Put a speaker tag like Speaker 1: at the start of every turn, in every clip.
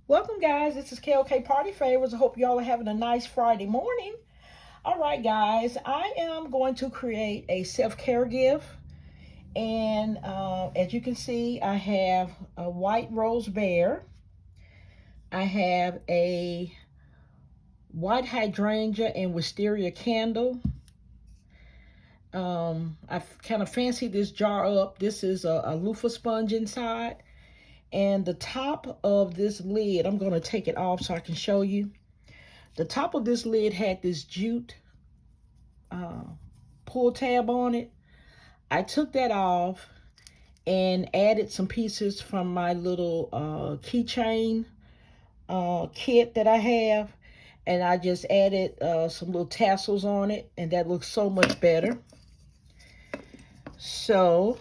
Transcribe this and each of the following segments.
Speaker 1: Welcome, guys. This is KOK Party Favors. I hope y'all are having a nice Friday morning. All right, guys, I am going to create a self-care gift. And as you can see, I have a white rose bear. I have a white hydrangea and wisteria candle. I've kind of fancied this jar up. This is a loofah sponge inside. And the top of this lid, I'm going to take it off so I can show you. The top of this lid had this jute uh, pull tab on it. I took that off and added some pieces from my little keychain kit that I have. And I just added some little tassels on it, and that looks so much better. So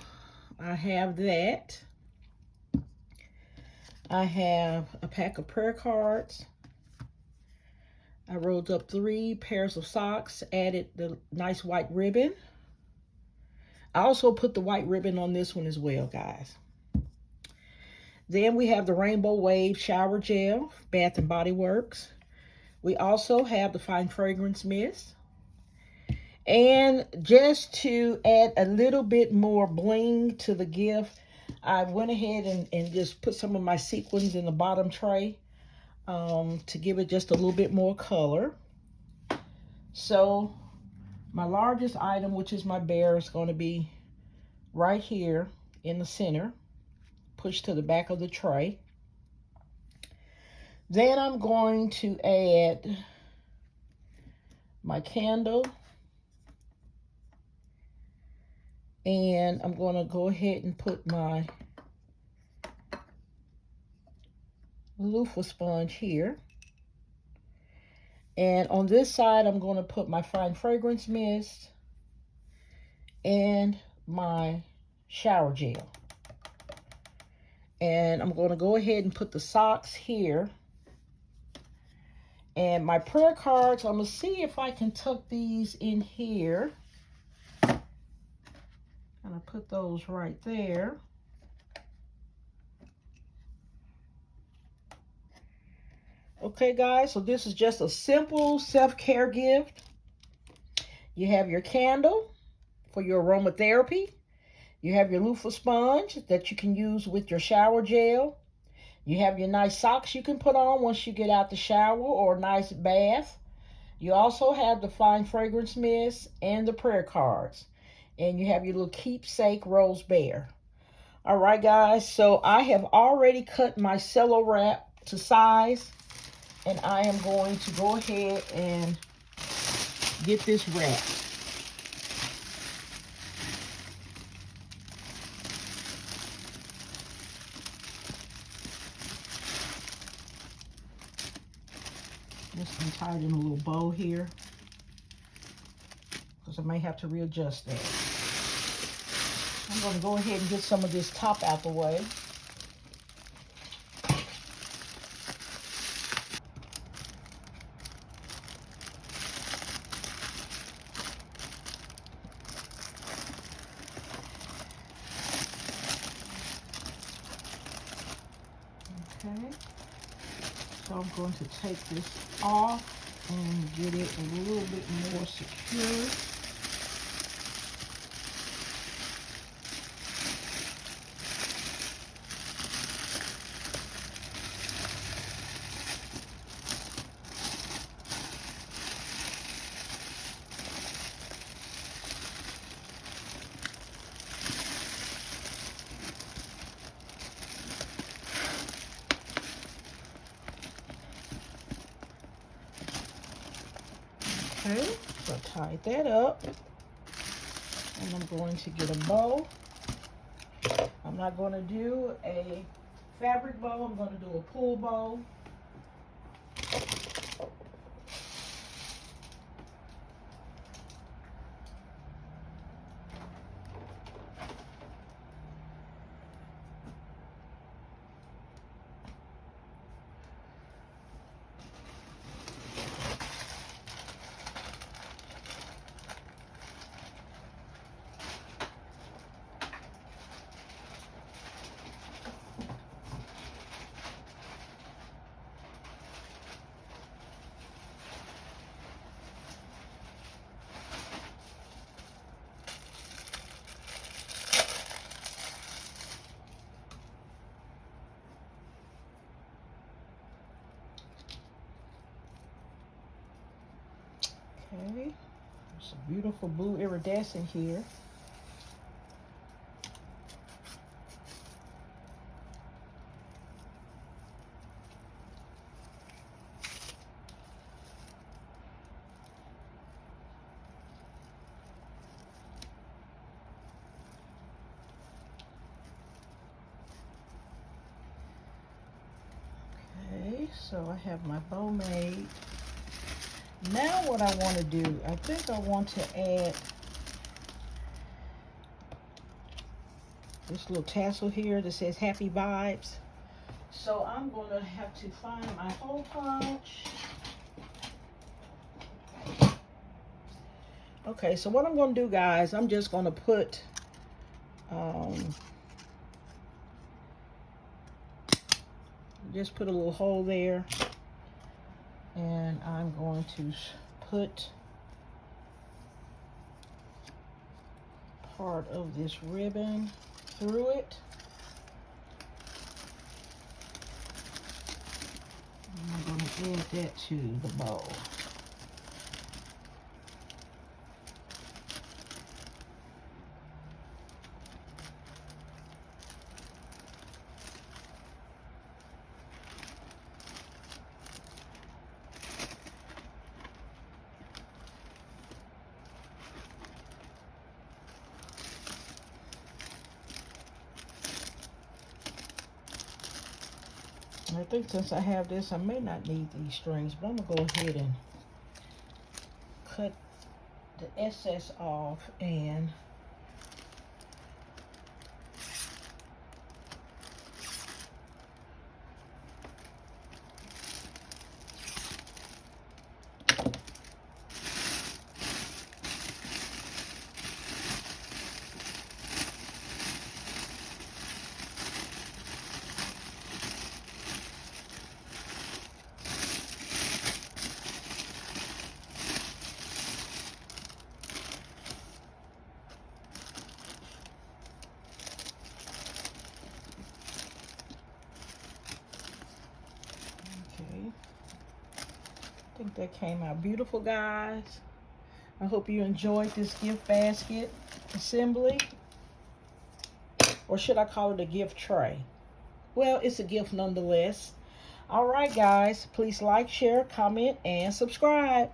Speaker 1: I have that. I have a pack of prayer cards. I rolled up 3 pairs of socks, added the nice white ribbon. I also put the white ribbon on this one as well, guys. Then we have the Rainbow Wave Shower Gel, Bath and Body Works. We also have the Fine Fragrance Mist. And just to add a little bit more bling to the gift, I went ahead and just put some of my sequins in the bottom tray to give it just a little bit more color. So my largest item, which is my bear, is going to be right here in the center, pushed to the back of the tray. Then I'm going to add my candle, and I'm going to go ahead and put my loofah sponge here. And on this side, I'm going to put my Fine Fragrance Mist and my shower gel. And I'm going to go ahead and put the socks here. And my prayer cards, I'm going to see if I can tuck these in here. I'm going to put those right there. Okay, guys, so this is just a simple self-care gift. You have your candle for your aromatherapy. You have your loofah sponge that you can use with your shower gel. You have your nice socks you can put on once you get out the shower or a nice bath. You also have the Fine Fragrance Mist and the prayer cards. And you have your little keepsake rose bear. All right, guys, so I have already cut my cello wrap to size. And I am going to go ahead and get this wrapped. Just gonna tie it in a little bow here, because I may have to readjust that. I'm gonna go ahead and get some of this top out the way. Okay, so I'm going to take this off and get it a little bit more secure. Okay, so I tied that up, and I'm going to get a bow. I'm not going to do a fabric bow, I'm going to do a pull bow. Okay, it's a beautiful blue iridescent here. Okay, so I have my bow made. Now what I want to do, I think I want to add this little tassel here that says Happy Vibes. So I'm going to have to find my hole punch. Okay, so what I'm going to do, guys, I'm just going to put just put a little hole there, and I'm going to put part of this ribbon through it. I'm going to add that to the bow. I think since I have this, I may not need these strings, but I'm going to go ahead and cut the excess off and I think that came out beautiful, guys. I hope you enjoyed this gift basket assembly. Or should I call it a gift tray? Well, it's a gift nonetheless. All right, guys. Please like, share, comment, and subscribe.